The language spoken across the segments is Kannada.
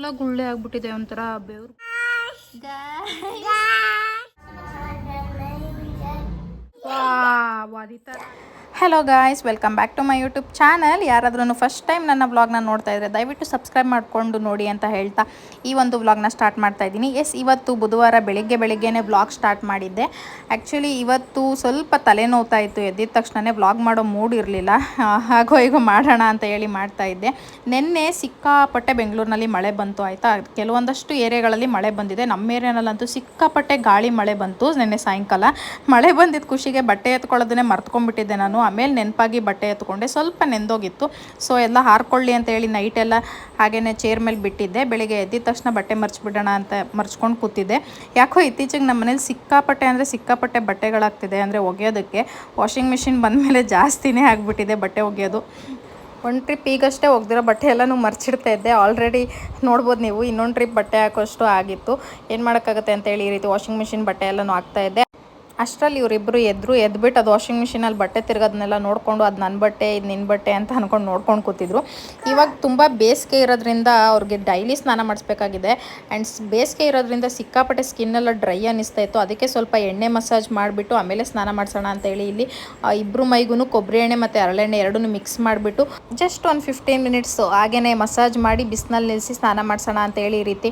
ಎಲ್ಲ ಗುಳ್ಳೆ ಆಗ್ಬಿಟ್ಟಿದೆ, ಒಂಥರ ಬೆವರು. Hello guys, welcome back to my YouTube channel. ಯಾರಾದ್ರೂ ಫಸ್ಟ್ ಟೈಮ್ ನನ್ನ ವ್ಲಾಗ್ನ ನೋಡ್ತಾ ಇದ್ರೆ ದಯವಿಟ್ಟು ಸಬ್ಸ್ಕ್ರೈಬ್ ಮಾಡಿಕೊಂಡು ನೋಡಿ ಅಂತ ಹೇಳ್ತಾ ಈ ಒಂದು ವ್ಲಾಗ್ನ ಸ್ಟಾರ್ಟ್ ಮಾಡ್ತಾ ಇದ್ದೀನಿ. ಇವತ್ತು ಬುಧವಾರ ಬೆಳಿಗ್ಗೆನೇ ವ್ಲಾಗ್ ಸ್ಟಾರ್ಟ್ ಮಾಡಿದ್ದೆ. ಆ್ಯಕ್ಚುಲಿ ಇವತ್ತು ಸ್ವಲ್ಪ ತಲೆನೋವ್ತಾ ಇತ್ತು. ಎದ್ದಿದ ತಕ್ಷಣವೇ ವ್ಲಾಗ್ ಮಾಡೋ ಮೂಡ್ ಇರಲಿಲ್ಲ. ಹಾಗೋ ಈಗ ಮಾಡೋಣ ಅಂತ ಹೇಳಿ ಮಾಡ್ತಾ ಇದ್ದೆ. ನಿನ್ನೆ ಸಿಕ್ಕಾಪಟ್ಟೆ ಬೆಂಗಳೂರಿನಲ್ಲಿ ಮಳೆ ಬಂತು, ಆಯಿತಾ. ಕೆಲವೊಂದಷ್ಟು ಏರಿಯಾಗಳಲ್ಲಿ ಮಳೆ ಬಂದಿದೆ. ನಮ್ಮ ಏರಿಯಾನಲ್ಲಂತೂ ಸಿಕ್ಕಾಪಟ್ಟೆ ಗಾಳಿ ಮಳೆ ಬಂತು ನಿನ್ನೆ ಸಾಯಂಕಾಲ. ಮಳೆ ಬಂದಿದ್ದ ಖುಷಿಗೆ ಬಟ್ಟೆ ಎತ್ಕೊಳ್ಳೋದನ್ನೇ ಮರ್ತ್ಕೊಂಡ್ಬಿಟ್ಟಿದ್ದೆ ನಾನು. ಆಮೇಲೆ ನೆನಪಾಗಿ ಬಟ್ಟೆ ಎತ್ಕೊಂಡೆ, ಸ್ವಲ್ಪ ನೆಂದೋಗಿತ್ತು. ಸೊ ಎಲ್ಲ ಹಾರ್ಕೊಳ್ಳಿ ಅಂತ ಹೇಳಿ ನೈಟೆಲ್ಲ ಹಾಗೇ ಚೇರ್ ಮೇಲೆ ಬಿಟ್ಟಿದ್ದೆ. ಬೆಳಿಗ್ಗೆ ಎದ್ದಿದ ತಕ್ಷಣ ಬಟ್ಟೆ ಮರ್ಚ್ಬಿಡೋಣ ಅಂತ ಮರ್ಚ್ಕೊಂಡು ಕೂತಿದ್ದೆ. ಯಾಕೋ ಇತ್ತೀಚೆಗೆ ನಮ್ಮ ಮನೇಲಿ ಸಿಕ್ಕಾಪಟ್ಟೆ ಬಟ್ಟೆಗಳಾಗ್ತಿದೆ. ಅಂದರೆ ಒಗೆಯೋದಕ್ಕೆ ವಾಷಿಂಗ್ ಮಿಷಿನ್ ಬಂದಮೇಲೆ ಜಾಸ್ತಿನೇ ಆಗಿಬಿಟ್ಟಿದೆ ಬಟ್ಟೆ ಒಗೆಯೋದು. ಒಂದು ಟ್ರಿಪ್ ಈಗಷ್ಟೇ ಒಗೆದಿರೋ ಬಟ್ಟೆ ಎಲ್ಲನೂ ಮರ್ಚಿಡ್ತಾ ಇದ್ದೆ. ಆಲ್ರೆಡಿ ನೋಡ್ಬೋದು ನೀವು, ಇನ್ನೊಂದು ಟ್ರಿಪ್ ಬಟ್ಟೆ ಹಾಕೋಷ್ಟು ಆಗಿತ್ತು. ಏನು ಮಾಡೋಕ್ಕಾಗುತ್ತೆ ಅಂತೇಳಿ ಈ ರೀತಿ ವಾಷಿಂಗ್ ಮಿಷಿನ್ ಬಟ್ಟೆ ಎಲ್ಲನೂ ಹಾಕ್ತಾಯಿದ್ದೆ. ಅಷ್ಟರಲ್ಲಿ ಇವರಿಬ್ಬರು ಎದ್ಬಿಟ್ಟು ಅದು ವಾಷಿಂಗ್ ಮಿಷಿನಲ್ಲಿ ಬಟ್ಟೆ ತಿರ್ಗೋದನ್ನೆಲ್ಲ ನೋಡಿಕೊಂಡು ಅದು ನನ್ನ ಬಟ್ಟೆ ಇದು ನಿನ್ನ ಬಟ್ಟೆ ಅಂತ ಅಂದ್ಕೊಂಡು ನೋಡ್ಕೊಂಡು ಕೂತಿದ್ರು. ಇವಾಗ ತುಂಬ ಬೇಸಿಗೆ ಇರೋದ್ರಿಂದ ಅವ್ರಿಗೆ ಡೈಲಿ ಸ್ನಾನ ಮಾಡಿಸ್ಬೇಕಾಗಿದೆ. ಆ್ಯಂಡ್ ಬೇಸಿಗೆ ಇರೋದ್ರಿಂದ ಸಿಕ್ಕಾಪಟ್ಟೆ ಸ್ಕಿನ್ನೆಲ್ಲ ಡ್ರೈ ಅನ್ನಿಸ್ತಾ ಇತ್ತು. ಅದಕ್ಕೆ ಸ್ವಲ್ಪ ಎಣ್ಣೆ ಮಸಾಜ್ ಮಾಡಿಬಿಟ್ಟು ಆಮೇಲೆ ಸ್ನಾನ ಮಾಡಿಸೋಣ ಅಂತೇಳಿ ಇಲ್ಲಿ ಇಬ್ಬರು ಮೈಗೂ ಕೊಬ್ಬರಿ ಎಣ್ಣೆ ಮತ್ತು ಹರಳೆಣ್ಣೆ ಎರಡನ್ನೂ ಮಿಕ್ಸ್ ಮಾಡಿಬಿಟ್ಟು ಜಸ್ಟ್ ಒಂದು 15 ಮಿನಿಟ್ಸ್ ಹಾಗೇ ಮಸಾಜ್ ಮಾಡಿ ಬಿಸಿನಲ್ಲಿ ನಿಲ್ಲಿಸಿ ಸ್ನಾನ ಮಾಡಿಸೋಣ ಅಂತೇಳಿ ಈ ರೀತಿ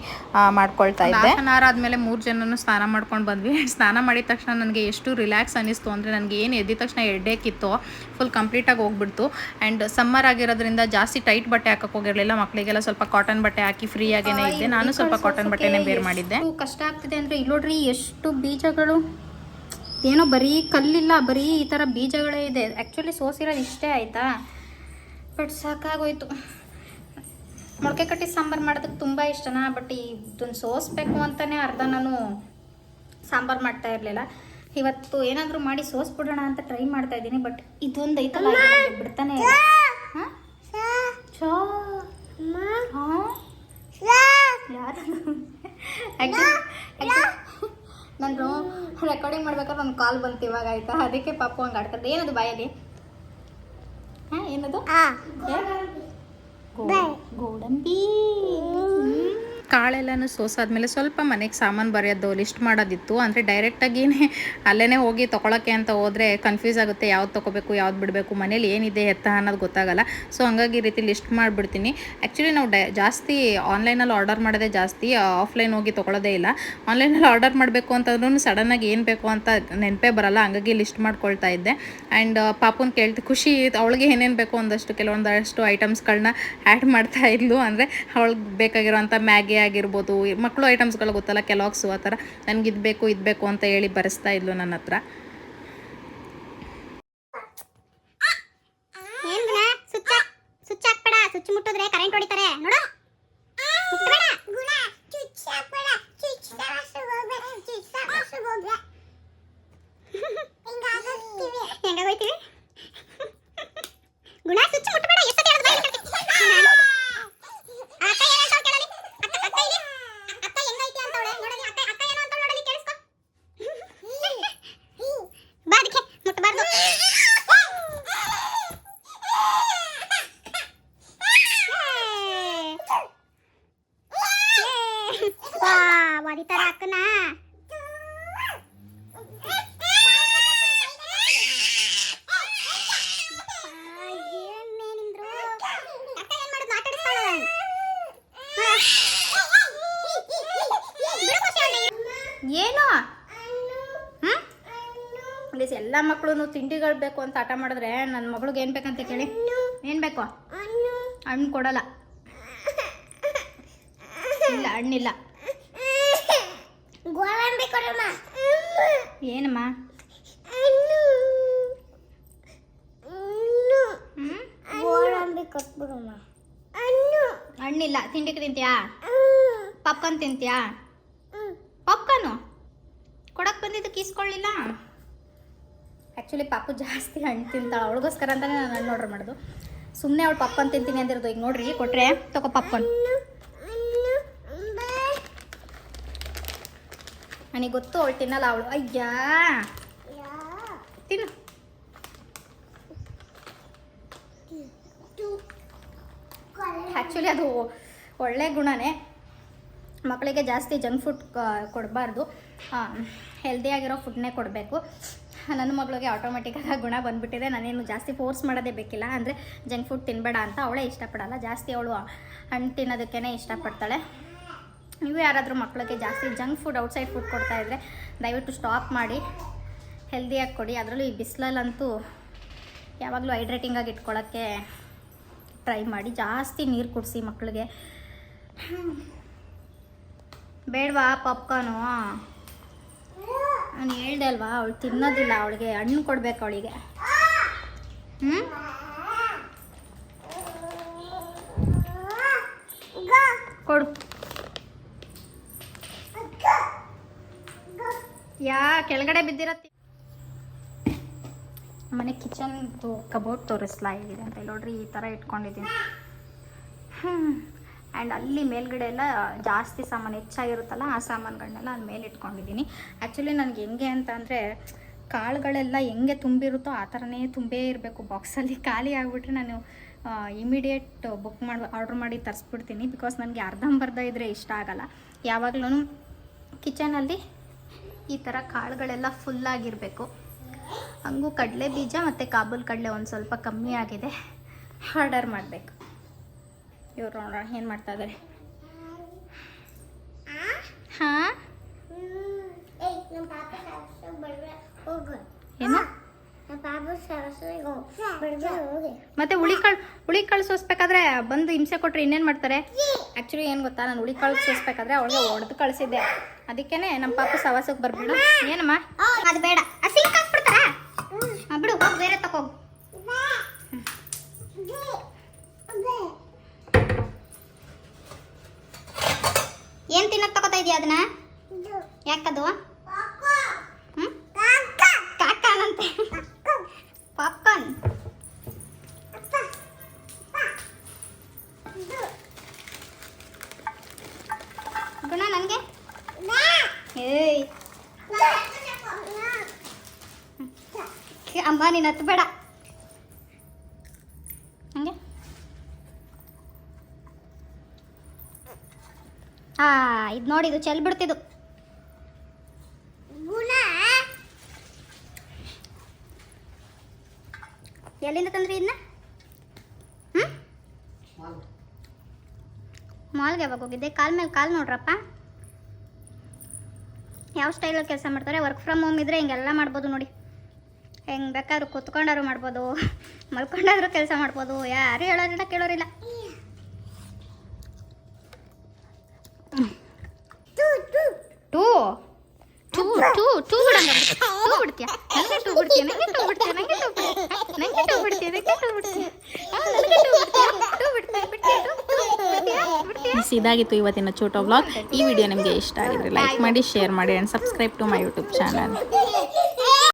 ಮಾಡ್ಕೊಳ್ತಾ ಇದ್ದೆ. ಆದಮೇಲೆ 3 ಜನನು ಸ್ನಾನ ಮಾಡ್ಕೊಂಡು ಬಂದ್ವಿ. ಸ್ನಾನ ಮಾಡಿದ ತಕ್ಷಣ ನನಗೆ ಎಷ್ಟು ರಿಲ್ಯಾಕ್ಸ್ ಅನ್ನಿಸ್ತು ಅಂದರೆ, ನನಗೆ ಏನು ಎದ್ದಿದ ತಕ್ಷಣ ಹೆಡ್ಡೇಕಿತ್ತು ಫುಲ್ ಕಂಪ್ಲೀಟಾಗಿ ಹೋಗ್ಬಿಡ್ತು. ಆ್ಯಂಡ್ ಸಮ್ಮರ್ ಆಗಿರೋದ್ರಿಂದ ಜಾಸ್ತಿ ಟೈಟ್ ಬಟ್ಟೆ ಹಾಕಕ್ಕೆ ಹೋಗಿರಲಿಲ್ಲ. ಮಕ್ಕಳಿಗೆಲ್ಲ ಸ್ವಲ್ಪ ಕಾಟನ್ ಬಟ್ಟೆ ಹಾಕಿ ಫ್ರೀ ಆಗೇನೆ ಇದ್ದೆ. ನಾನು ಸ್ವಲ್ಪ ಕಾಟನ್ ಬಟ್ಟೆನೇ ಬೇರ್ ಮಾಡಿದ್ದೆ. ಕಷ್ಟ ಆಗ್ತಿದೆ ಅಂದರೆ ಇಲ್ಲಿ ನೋಡ್ರಿ ಎಷ್ಟು ಬೀಜಗಳು, ಏನೋ ಬರೀ ಕಲ್ಲಿಲ್ಲ, ಬರೀ ಈ ಥರ ಬೀಜಗಳೇ ಇದೆ. ಆ್ಯಕ್ಚುಲಿ ಸೋಸಿರೋದು ಇಷ್ಟೇ ಆಯಿತಾ, ಬಟ್ ಸಾಕಾಗೋಯ್ತು. ಮೊಳಕೆ ಕಟ್ಟಿ ಸಾಂಬಾರು ಮಾಡೋದಕ್ಕೆ ತುಂಬ ಇಷ್ಟನಾ, ಬಟ್ ಇದನ್ನು ಸೋಸ್ಬೇಕು ಅಂತಲೇ ಅರ್ಧ ನಾನು ಸಾಂಬಾರು ಮಾಡ್ತಾ ಇರಲಿಲ್ಲ. ಇವತ್ತು ಏನಾದರೂ ಮಾಡಿ ಸೋಸ್ಬಿಡೋಣ ಅಂತ ಟ್ರೈ ಮಾಡ್ತಾ ಇದ್ದೀನಿ. ಬಟ್ ಇದೊಂದು ಐತಲ್ಲ ಬಿಡ್ತಾನೆ ನಾನು ರೆಕಾರ್ಡಿಂಗ್ ಮಾಡ್ಬೇಕಾದ್ರೆ ಒಂದು ಕಾಲ್ ಬಂತು ಇವಾಗ, ಆಯ್ತಾ. ಅದಕ್ಕೆ ಪಾಪು ಹಂಗೆ ಆಡ್ತದೆ. ಏನದು ಬಾಯಲ್ಲಿ? ಏನದು? ಗೋಡಂಬಿ. ಕಾಳೆಲ್ಲನೂ ಸೋಸಾದ್ಮೇಲೆ ಸ್ವಲ್ಪ ಮನೆಗೆ ಸಾಮಾನು ಬರೆಯೋದು ಲಿಸ್ಟ್ ಮಾಡೋದಿತ್ತು. ಅಂದರೆ ಡೈರೆಕ್ಟಾಗಿಯೇ ಅಲ್ಲೇ ಹೋಗಿ ತೊಗೊಳಕ್ಕೆ ಅಂತ ಹೋದರೆ ಕನ್ಫ್ಯೂಸ್ ಆಗುತ್ತೆ, ಯಾವ್ದು ತೊಗೋಬೇಕು ಯಾವ್ದು ಬಿಡಬೇಕು, ಮನೇಲಿ ಏನಿದೆ ಎತ್ತ ಅನ್ನೋದು ಗೊತ್ತಾಗಲ್ಲ. ಸೊ ಹಂಗಾಗಿ ಈ ರೀತಿ ಲಿಸ್ಟ್ ಮಾಡಿಬಿಡ್ತೀನಿ. ಆ್ಯಕ್ಚುಲಿ ನಾವು ಜಾಸ್ತಿ ಆನ್ಲೈನಲ್ಲಿ ಆರ್ಡರ್ ಮಾಡೋದೇ ಜಾಸ್ತಿ, ಆಫ್ಲೈನ್ ಹೋಗಿ ತೊಗೊಳೋದೇ ಇಲ್ಲ. ಆನ್ಲೈನಲ್ಲಿ ಆರ್ಡರ್ ಮಾಡಬೇಕು ಅಂತಂದ್ರೂ ಸಡನ್ನಾಗಿ ಏನು ಬೇಕು ಅಂತ ನೆನಪೇ ಬರಲ್ಲ, ಹಂಗಾಗಿ ಲಿಸ್ಟ್ ಮಾಡ್ಕೊಳ್ತಾ ಇದ್ದೆ. ಆ್ಯಂಡ್ ಪಾಪುನ ಕೇಳ್ತಿ ಖುಷಿ ಅವಳಿಗೆ ಏನೇನು ಬೇಕು ಕೆಲವೊಂದಷ್ಟು ಐಟಮ್ಸ್ಗಳನ್ನ ಆ್ಯಡ್ ಮಾಡ್ತಾ ಇದ್ಲು. ಅಂದರೆ ಅವಳಿಗೆ ಬೇಕಾಗಿರೋಂಥ ಮ್ಯಾಗಿ ಆಗಿರ್ಬೋದು, ಮಕ್ಕಳು ಐಟಮ್ಸ್ಗಳು ಗೊತ್ತಲ್ಲ, ಕೆಲವಾಗ್ಸು ಆ ಥರ ನನಗೆ ಇದು ಬೇಕು ಅಂತ ಹೇಳಿ ಬರೆಸ್ತಾ ಇದ್ಲು ನನ್ನ ಹತ್ರ. ಸ್ವಿಚ್ ಮುಟ್ಟಿದ್ರೆ ಕರೆಂಟ್ ಹೊಡಿತಾರೆ ನೋಡು. ಹೆಂಗಾಗೋಯ್ತೀವಿ ಗುಣ, ಸ್ವಿಚ್ ಮುಟ್ಟಬೇಡ. ಎಷ್ಟು ಏನು ಪ್ಲೀಸ್, ಎಲ್ಲ ಮಕ್ಕಳು ತಿಂಡಿಗಳು ಬೇಕು ಅಂತ ಆಟ ಮಾಡಿದ್ರೆ ನನ್ನ ಮಗಳಿಗೆ ಏನು ಬೇಕಂತ ಕೇಳಿ. ಏನು ಬೇಕು? ಹಣ್ಣು ಕೊಡಲ್ಲ. ಇಲ್ಲ, ಹಣ್ಣಿಲ್ಲ. ಏನಮ್ಮ? ಹಣ್ಣಿಲ್ಲ. ತಿಂಡಿಗೆ ತಿಂತೀಯಾ? ಪಾಪ್ಕಾರ್ನ್ ತಿಂತೀಯಾ? ಪಾಪ್ಕಾರ್ನು ಕೊಡಕ್ಕೆ ಬಂದಿದ್ದಕ್ಕೆ ಇಸ್ಕೊಳ್ಳಿಲ್ಲ. ಆ್ಯಕ್ಚುಲಿ ಪಾಪು ಜಾಸ್ತಿ ಹಣ್ಣು ತಿಂತಾಳೆ, ಅವಳಿಗೋಸ್ಕರ ಅಂತಲೇ ನಾನು ಹಣ್ಣು ಆರ್ಡರ್ ಮಾಡೋದು. ಸುಮ್ಮನೆ ಅವಳು ಪಾಪ್ಕಾರ್ನ್ ತಿಂತೀನಿ ಅಂದಿರೋದು. ಈಗ ನೋಡ್ರಿ, ಕೊಟ್ಟರೆ ತಗೋ ಪಾಪ್ಕಾರ್ನ್. ನನಗೆ ಗೊತ್ತು ಅವಳು ತಿನ್ನಲ್ಲ. ಅವಳು ಅಯ್ಯಾ ತಿನ್ನು. ಆ್ಯಕ್ಚುಲಿ ಅದು ಒಳ್ಳೆ ಗುಣನೇ, ಮಕ್ಕಳಿಗೆ ಜಾಸ್ತಿ ಜಂಕ್ ಫುಡ್ ಕೊಡಬಾರ್ದು, ಹೆಲ್ದಿಯಾಗಿರೋ ಫುಡ್ನೇ ಕೊಡಬೇಕು. ನನ್ನ ಮಗಳಿಗೆ ಆಟೋಮೆಟಿಕ್ಕಾಗಿ ಗುಣ ಬಂದುಬಿಟ್ಟಿದೆ. ನಾನೇನು ಜಾಸ್ತಿ ಫೋರ್ಸ್ ಮಾಡೋದೇ ಬೇಕಿಲ್ಲ. ಅಂದರೆ ಜಂಕ್ ಫುಡ್ ತಿನ್ನಬೇಡ ಅಂತ ಅವಳೇ ಇಷ್ಟಪಡಲ್ಲ, ಜಾಸ್ತಿ ಅವಳು ಹಣ್ಣು ತಿನ್ನೋದಕ್ಕೇ ಇಷ್ಟಪಡ್ತಾಳೆ. ನೀವು ಯಾರಾದರೂ ಮಕ್ಕಳಿಗೆ ಜಾಸ್ತಿ ಜಂಕ್ ಫುಡ್ ಔಟ್ಸೈಡ್ ಫುಡ್ ಕೊಡ್ತಾಯಿದ್ರೆ ದಯವಿಟ್ಟು ಸ್ಟಾಪ್ ಮಾಡಿ, ಹೆಲ್ದಿಯಾಗಿ ಕೊಡಿ. ಅದರಲ್ಲೂ ಈ ಬಿಸಿಲಲ್ಲಂತೂ ಯಾವಾಗಲೂ ಹೈಡ್ರೇಟಿಂಗಾಗಿ ಇಟ್ಕೊಳ್ಳೋಕ್ಕೆ ಟ್ರೈ ಮಾಡಿ. ಜಾಸ್ತಿ ನೀರು ಕುಡಿಸಿ ಮಕ್ಕಳಿಗೆ. ಬೇಡವಾ ಪಾಪ್ಕಾರ್ನು? ನಾನು ಹೇಳ್ದೆ ಅಲ್ವಾ, ಅವಳು ತಿನ್ನೋದಿಲ್ಲ. ಅವಳಿಗೆ ಹಣ್ಣು ಕೊಡಬೇಕು ಅವಳಿಗೆ. ಕೊಡು. ಕೆಳಗಡೆ ಬಿದ್ದಿರತ್ತಿ. ಮನೆ ಕಿಚನ್ದು ಕಬೋರ್ಡ್ ತೋರಿಸ್ಲಾ ಹೇಗಿದೆ ಅಂತ. ನೋಡ್ರಿ, ಈ ಥರ ಇಟ್ಕೊಂಡಿದ್ದೀನಿ. ಆ್ಯಂಡ್ ಅಲ್ಲಿ ಮೇಲ್ಗಡೆ ಎಲ್ಲ ಜಾಸ್ತಿ ಸಾಮಾನು ಹೆಚ್ಚಾಗಿರುತ್ತಲ್ಲ, ಆ ಸಾಮಾನುಗಳನ್ನೆಲ್ಲ ಅಲ್ಲಿ ಮೇಲೆ ಇಟ್ಕೊಂಡಿದ್ದೀನಿ. ಆ್ಯಕ್ಚುಲಿ ನನಗೆ ಹೆಂಗೆ ಅಂತ ಅಂದರೆ, ಕಾಳುಗಳೆಲ್ಲ ಹೆಂಗೆ ತುಂಬಿರುತ್ತೋ ಆ ಥರನೇ ತುಂಬೇ ಇರಬೇಕು ಬಾಕ್ಸಲ್ಲಿ. ಖಾಲಿ ಆಗಿಬಿಟ್ರೆ ನಾನು ಇಮಿಡಿಯೇಟ್ ಆರ್ಡ್ರ್ ಮಾಡಿ ತರಿಸ್ಬಿಡ್ತೀನಿ. ಬಿಕಾಸ್ ನನಗೆ ಅರ್ಧಂಬರ್ಧ ಇದ್ದರೆ ಇಷ್ಟ ಆಗಲ್ಲ. ಯಾವಾಗಲೂ ಕಿಚನಲ್ಲಿ ಈ ಥರ ಕಾಳುಗಳೆಲ್ಲ ಫುಲ್ಲಾಗಿರಬೇಕು. ಹಂಗೂ ಕಡಲೆ ಬೀಜ ಮತ್ತು ಕಾಬೂಲ್ ಕಡಲೆ ಒಂದು ಸ್ವಲ್ಪ ಕಮ್ಮಿ ಆಗಿದೆ, ಆರ್ಡರ್ ಮಾಡಬೇಕು. ಇವ್ರು ನೋಡೋಣ ಏನು ಮಾಡ್ತಾ ಇದ್ದಾರೆ. ಹಾಂ, ಏನು ಮತ್ತೆ ಹುಳಿ ಕಾಳು ಸೋಸ್ಬೇಕಾದ್ರೆ ಬಂದು ಹಿಂಸೆ ಕೊಟ್ಟರೆ ಇನ್ನೇನು ಮಾಡ್ತಾರೆ? ಆ್ಯಕ್ಚುಲಿ ಏನು ಗೊತ್ತಾ, ನಾನು ಹುಳಿ ಕಾಳು ಸೋಸ್ಬೇಕಾದ್ರೆ ಅವಳಿಗೆ ಹೊಡೆದು ಕಳಿಸಿದ್ದೆ. ಅದಕ್ಕೇ ನಮ್ಮ ಪಾಪು ಸವಾಸಕ್ಕೆ ಬರ್ಬೇಡ. ಏನಮ್ಮ ಅದು ಬೇಡ, ಸಿಂಕ್ ಹಾಕ್ಬಿಡ್ತಾರ. ಬಿಡು, ಹೋಗಿ ಬೇರೆ ತಗೋ. ಏನು ತಿನ್ನಕ್ಕೆ ತಗೋತಾ ಇದೆಯಾ ಅದನ್ನ? ಯಾಕದು? ಕಾಕನಂತೆ ಪಾಪ್ಕಾರ್ನ್. ಗುಣ ನನಗೆ ಏಯ್ ಅಮ್ಮ, ನೀನು ಹತ್ತು ಬೇಡ ಹಂಗೆ. ಇದು ನೋಡಿ, ಇದು ಚೆಲ್ ಬಿಡ್ತಿದ್ದು. ಎಲ್ಲಿಂದ ತಂದ್ರಿ ಇದನ್ನ? ಮಾಲ್ಗೆ ಯಾವಾಗ ಹೋಗಿದ್ದೆ? ಕಾಲ್ ಮೇಲೆ ಕಾಲು ನೋಡ್ರಪ್ಪ. ಯಾವ ಸ್ಟೈಲಲ್ಲಿ ಕೆಲಸ ಮಾಡ್ತಾರೆ. ವರ್ಕ್ ಫ್ರಮ್ ಹೋಮ್ ಇದ್ದರೆ ಹಿಂಗೆಲ್ಲ ಮಾಡ್ಬೋದು ನೋಡಿ. ಹೆಂಗೆ ಬೇಕಾದ್ರೂ ಕೂತ್ಕೊಂಡಾದ್ರು ಮಾಡ್ಬೋದು, ಮಲ್ಕೊಂಡಾದ್ರೂ ಕೆಲಸ ಮಾಡ್ಬೋದು. ಯಾರು ಹೇಳೋರಿಲ್ಲ ಕೇಳೋರಿಲ್ಲ. ಟೂ ಟೂ ಟೂ ಟೂ ಟೂ ಬಿಡ್ತೀಯ? ನನಗೆ ಟೂ ಬಿಡ್ತೀಯ? ನನಗೆ ಟೂ ಬಿಡ್ತೀಯ? ನನಗೆ ಟೂ ಬಿಡ್ತೀಯ? ನನಗೆ ಟೂ ಬಿಡ್ತೀಯ? ನನಗೆ ಟೂ ಬಿಡ್ತೀಯ? ನನಗೆ ಟೂ ಬಿಡ್ತೀಯ? ಟೂ ಬಿಡ್ತೀಯ? ಬಿಡ್ತೀಯ? ಇದಾಗಿತ್ತು ಇವತ್ತಿನ ಛೋಟಾ ವ್ಲಾಗ್. ಈ ವಿಡಿಯೋ ನಿಮಗೆ ಇಷ್ಟ ಆಗಿದ್ರೆ ಲೈಕ್ ಮಾಡಿ, ಶೇರ್ ಮಾಡಿ and subscribe to my YouTube channel.